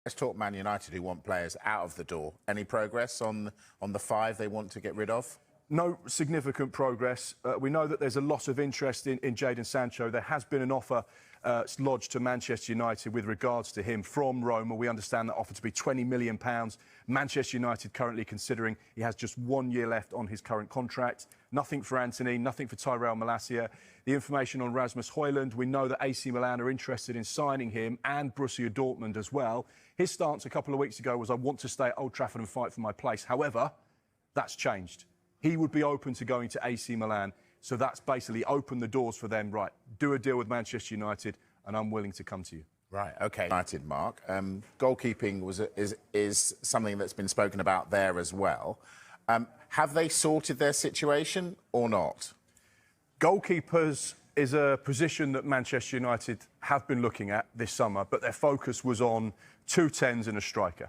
Let's talk Man United, who want players out of the door. Any progress on the 5 they want to get rid of? No significant progress. We know that there's a lot of interest in Jadon Sancho. There has been an offer lodged to Manchester United with regards to him from Roma. We understand that offer to be £20 million. Manchester United currently considering he has just 1 year left on his current contract. Nothing for Antony, nothing for Tyrell Malacia. The information on Rasmus Hojlund, we know that AC Milan are interested in signing him and Borussia Dortmund as well. His stance a couple of weeks ago was, I want to stay at Old Trafford and fight for my place. However, that's changed. He would be open to going to AC Milan. So that's basically opened the doors for them. Right, do a deal with Manchester United and I'm willing to come to you. Right, OK. United, Mark. Goalkeeping is something that's been spoken about there as well. Have they sorted their situation or not? Goalkeepers is a position that Manchester United have been looking at this summer, but their focus was on 2 10s and a striker.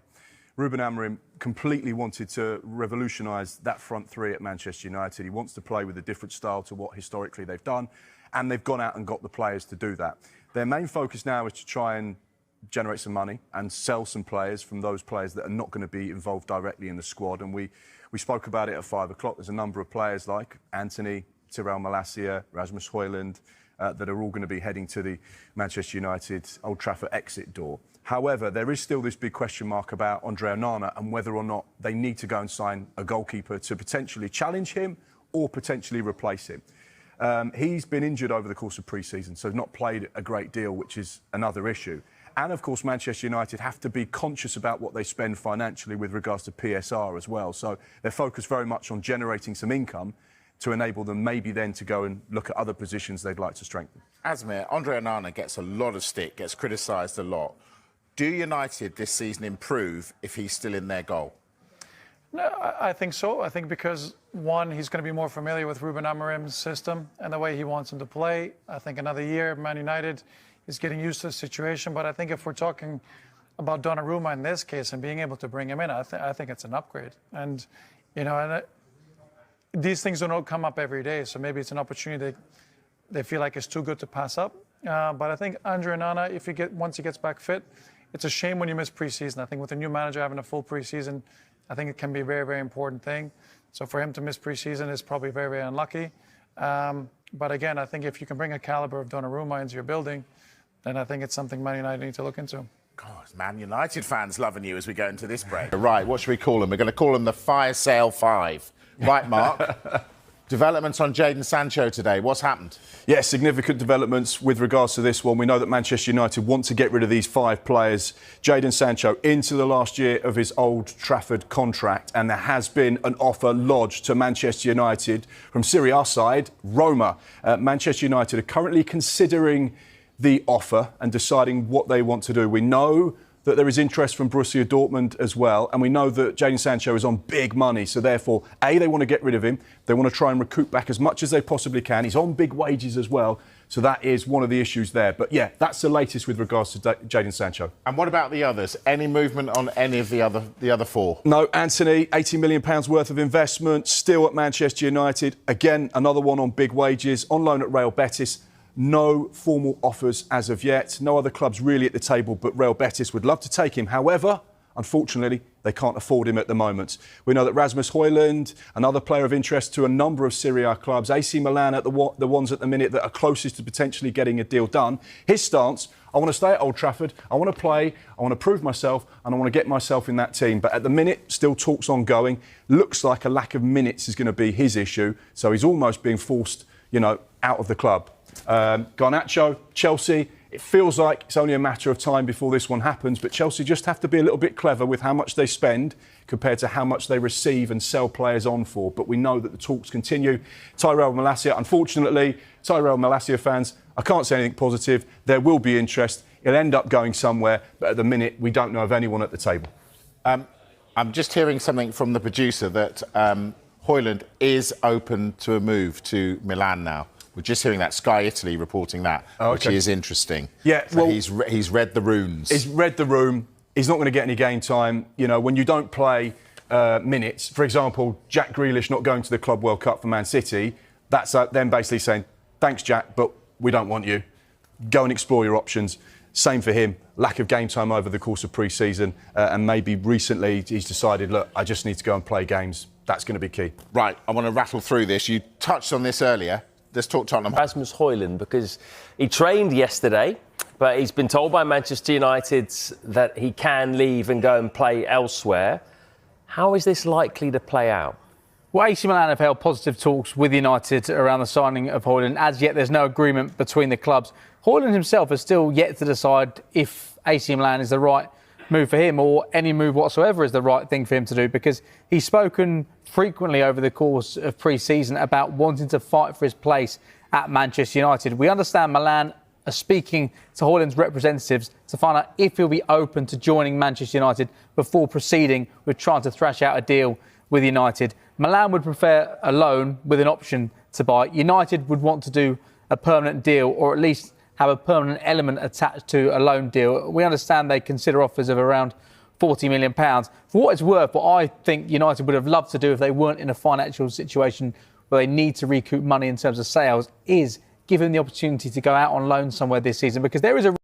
Ruben Amorim completely wanted to revolutionise that front 3 at Manchester United. He wants to play with a different style to what historically they've done, and they've gone out and got the players to do that. Their main focus now is to try and generate some money and sell some players from those players that are not going to be involved directly in the squad. And we spoke about it at 5 o'clock. There's a number of players like Antony, Tyrell Malacia, Rasmus Hojlund, that are all going to be heading to the Manchester United Old Trafford exit door. However, there is still this big question mark about Andre Onana and whether or not they need to go and sign a goalkeeper to potentially challenge him or potentially replace him. He's been injured over the course of pre-season, so not played a great deal, which is another issue. And, of course, Manchester United have to be conscious about what they spend financially with regards to PSR as well. So they're focused very much on generating some income to enable them maybe then to go and look at other positions they'd like to strengthen. Asmir, Andre Onana gets a lot of stick, gets criticised a lot. Do United this season improve if he's still in their goal? No, I think so. I think because, one, he's going to be more familiar with Ruben Amorim's system and the way he wants him to play. I think another year, Man United is getting used to the situation. But I think if we're talking about Donnarumma in this case and being able to bring him in, I think it's an upgrade. And, you know, these things don't come up every day. So maybe it's an opportunity they feel like it's too good to pass up. But I think Andre Onana, once he gets back fit, it's a shame when you miss pre-season. I think with a new manager having a full pre-season, I think it can be a very, very important thing. So for him to miss pre-season is probably very, very unlucky. But again, I think if you can bring a caliber of Donnarumma into your building, then I think it's something Man United need to look into. God, Man United fans loving you as we go into this break. Right, what should we call them? We're going to call them the Fire Sale 5. Right, Mark? Developments on Jadon Sancho today. What's happened? Yes, significant developments with regards to this one. We know that Manchester United want to get rid of these 5 players. Jadon Sancho into the last year of his Old Trafford contract, and there has been an offer lodged to Manchester United from Serie A side, Roma. Manchester United are currently considering the offer and deciding what they want to do. We know that there is interest from Borussia Dortmund as well, and we know that Jadon Sancho is on big money, so therefore, A, they want to get rid of him, they want to try and recoup back as much as they possibly can. He's on big wages as well, so that is one of the issues there. But yeah, that's the latest with regards to Jadon Sancho. And what about the others? Any movement on any of the other 4? No, Antony, £80 million worth of investment, still at Manchester United. Again, another one on big wages, on loan at Real Betis. No formal offers as of yet. No other clubs really at the table, but Real Betis would love to take him. However, unfortunately, they can't afford him at the moment. We know that Rasmus Hojlund, another player of interest to a number of Serie A clubs, AC Milan are the ones at the minute that are closest to potentially getting a deal done. His stance, I want to stay at Old Trafford, I want to play, I want to prove myself, and I want to get myself in that team. But at the minute, still talks ongoing. Looks like a lack of minutes is going to be his issue, so he's almost being forced, you know, out of the club. Garnacho, Chelsea, it feels like it's only a matter of time before this one happens, but Chelsea just have to be a little bit clever with how much they spend compared to how much they receive and sell players on for. But we know that the talks continue. Tyrell Malacia, unfortunately, Tyrell Malacia fans, I can't say anything positive. There will be interest. It'll end up going somewhere, but at the minute, we don't know of anyone at the table. I'm just hearing something from the producer that Hojlund is open to a move to Milan now. We're just hearing that. Sky Italy reporting that, which is interesting. Yeah, so well, he's read the runes. He's read the room. He's not going to get any game time. You know, when you don't play minutes, for example, Jack Grealish not going to the Club World Cup for Man City, that's them basically saying, thanks, Jack, but we don't want you. Go and explore your options Same for him, lack of game time over the course of pre-season, and maybe recently he's decided, look, I just need to go and play games. That's going to be key. Right, I want to rattle through this. You touched on this earlier. Let's talk Tottenham. Rasmus Hojlund, because he trained yesterday, but he's been told by Manchester United that he can leave and go and play elsewhere. How is this likely to play out? Well, AC Milan have held positive talks with United around the signing of Hojlund. As yet, there's no agreement between the clubs. Hojlund himself has still yet to decide if AC Milan is the right move for him or any move whatsoever is the right thing for him to do, because he's spoken frequently over the course of pre-season about wanting to fight for his place at Manchester United. We understand Milan are speaking to Hojlund's representatives to find out if he'll be open to joining Manchester United before proceeding with trying to thrash out a deal with United. Milan would prefer a loan with an option to buy. United would want to do a permanent deal, or at least have a permanent element attached to a loan deal. We understand they consider offers of around £40 million. For what it's worth, what I think United would have loved to do if they weren't in a financial situation where they need to recoup money in terms of sales, is give him the opportunity to go out on loan somewhere this season, because there is a